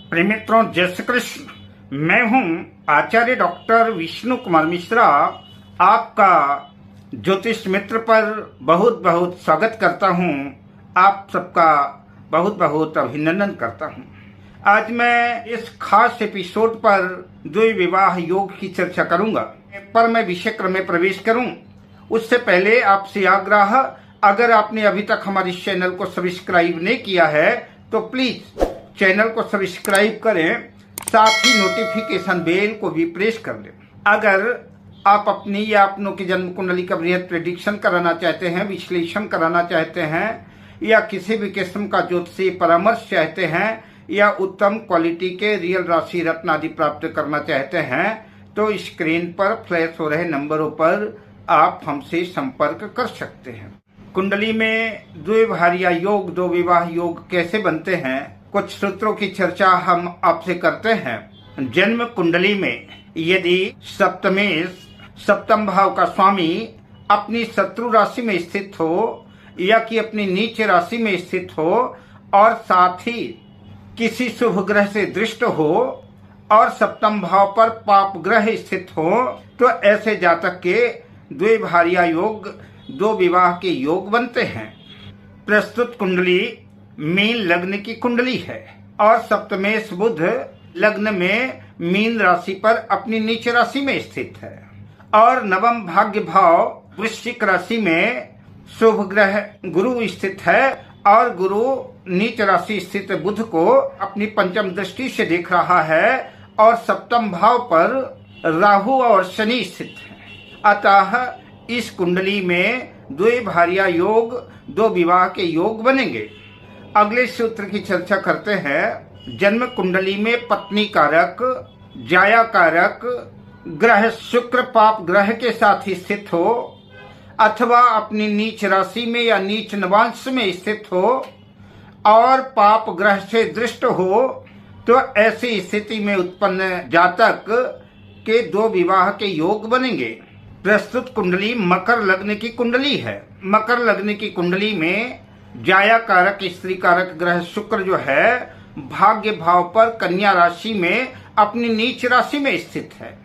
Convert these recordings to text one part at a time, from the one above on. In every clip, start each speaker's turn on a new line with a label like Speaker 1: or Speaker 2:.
Speaker 1: प्रिय मित्रों, जय श्री कृष्ण। मैं हूं आचार्य डॉक्टर विष्णु कुमार मिश्रा। आपका ज्योतिष मित्र पर बहुत बहुत स्वागत करता हूं। आप सबका बहुत बहुत अभिनंदन करता हूं। आज मैं इस खास एपिसोड पर द्वैत विवाह योग की चर्चा करूंगा। पर मैं विषय क्रम में प्रवेश करूं उससे पहले आपसे आग्रह, अगर आपने अभी तक हमारे इस चैनल को सब्सक्राइब नहीं किया है तो प्लीज चैनल को सब्सक्राइब करें, साथ ही नोटिफिकेशन बेल को भी प्रेस कर दें। अगर आप अपनी या अपनों की जन्म कुंडली का बृहद प्रेडिक्शन कराना चाहते हैं, विश्लेषण कराना चाहते हैं, या किसी भी किस्म का ज्योतिषीय परामर्श चाहते हैं, या उत्तम क्वालिटी के रियल राशि रत्न आदि प्राप्त करना चाहते हैं, तो स्क्रीन पर फ्लैश हो रहे नंबरों पर आप हमसे संपर्क कर सकते हैं। कुंडली में द्विभार्या योग, दो विवाह योग कैसे बनते हैं, कुछ सूत्रों की चर्चा हम आपसे करते हैं। जन्म कुंडली में यदि सप्तम भाव का स्वामी अपनी शत्रु राशि में स्थित हो या कि अपनी नीच राशि में स्थित हो और साथ ही किसी शुभ ग्रह से दृष्ट हो और सप्तम भाव पर पाप ग्रह स्थित हो, तो ऐसे जातक के द्विभार्या योग, दो विवाह के योग बनते हैं। प्रस्तुत कुंडली मीन लग्न की कुंडली है और सप्तमेश बुध लग्न में मीन राशि पर अपनी नीच राशि में स्थित है और नवम भाग्य भाव वृश्चिक राशि में शुभ ग्रह गुरु स्थित है और गुरु नीच राशि स्थित बुध को अपनी पंचम दृष्टि से देख रहा है और सप्तम भाव पर राहु और शनि स्थित है। अतः इस कुंडली में द्विभार्या योग, दो विवाह के योग बनेंगे। अगले सूत्र की चर्चा करते हैं। जन्म कुंडली में पत्नी कारक, जाया कारक ग्रह शुक्र पाप ग्रह के साथ स्थित हो अथवा अपनी नीच राशि में या नीच नवांश में स्थित हो और पाप ग्रह से दृष्ट हो, तो ऐसी स्थिति में उत्पन्न जातक के दो विवाह के योग बनेंगे। प्रस्तुत कुंडली मकर लग्न की कुंडली है। मकर लग्न की कुंडली में जाया कारक स्त्री कारक ग्रह शुक्र जो है भाग्य भाव पर कन्या राशि में अपनी नीच राशि में स्थित है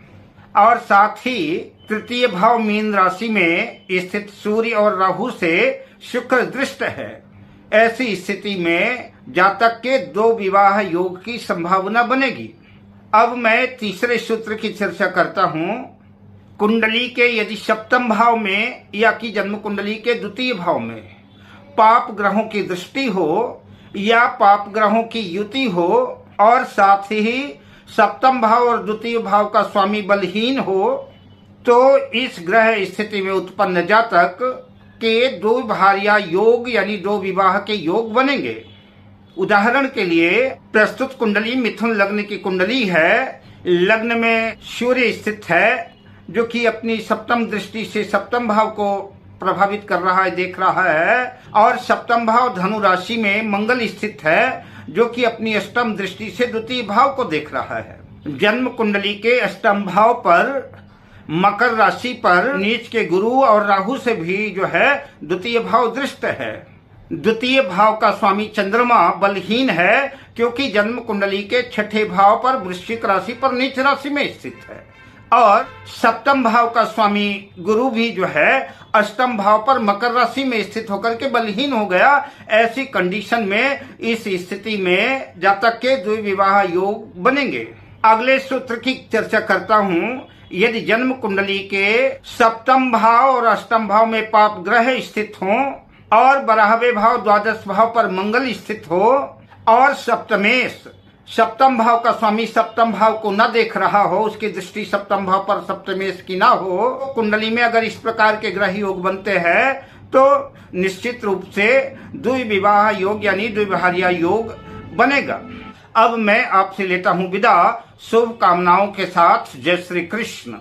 Speaker 1: और साथ ही तृतीय भाव मीन राशि में स्थित सूर्य और राहु से शुक्र दृष्ट है। ऐसी स्थिति में जातक के दो विवाह योग की संभावना बनेगी। अब मैं तीसरे सूत्र की चर्चा करता हूँ। कुंडली के यदि सप्तम भाव में या कि जन्म कुंडली के द्वितीय भाव में पाप ग्रहों की दृष्टि हो या पाप ग्रहों की युति हो और साथ ही सप्तम भाव और द्वितीय भाव का स्वामी बलहीन हो, तो इस ग्रह स्थिति में उत्पन्न जातक के दो भार्या योग यानी दो विवाह के योग बनेंगे। उदाहरण के लिए प्रस्तुत कुंडली मिथुन लग्न की कुंडली है। लग्न में सूर्य स्थित है जो कि अपनी सप्तम दृष्टि से सप्तम भाव को प्रभावित कर रहा है, देख रहा है, और सप्तम भाव धनु राशि में मंगल स्थित है जो कि अपनी अष्टम दृष्टि से द्वितीय भाव को देख रहा है। जन्म कुंडली के अष्टम भाव पर मकर राशि पर नीच के गुरु और राहु से भी जो है द्वितीय भाव दृष्ट है। द्वितीय भाव का स्वामी चंद्रमा बलहीन है क्योंकि जन्म कुंडली के छठे भाव पर वृश्चिक राशि पर नीच राशि में स्थित है और सप्तम भाव का स्वामी गुरु भी जो है अष्टम भाव पर मकर राशि में स्थित होकर के बलहीन हो गया। ऐसी कंडीशन में इस स्थिति में जातक के द्विविवाह योग बनेंगे। अगले सूत्र की चर्चा करता हूँ। यदि जन्म कुंडली के सप्तम भाव और अष्टम भाव में पाप ग्रह स्थित हों और 12वें भाव द्वादश भाव पर मंगल स्थित हो और सप्तमेश सप्तम भाव का स्वामी सप्तम भाव को न देख रहा हो, उसकी दृष्टि सप्तम भाव पर सप्तमेश की ना हो, कुंडली में अगर इस प्रकार के ग्रह योग बनते हैं तो निश्चित रूप से द्विविवाह योग यानी द्विभार्या योग बनेगा। अब मैं आपसे लेता हूँ विदा, शुभ कामनाओं के साथ। जय श्री कृष्ण।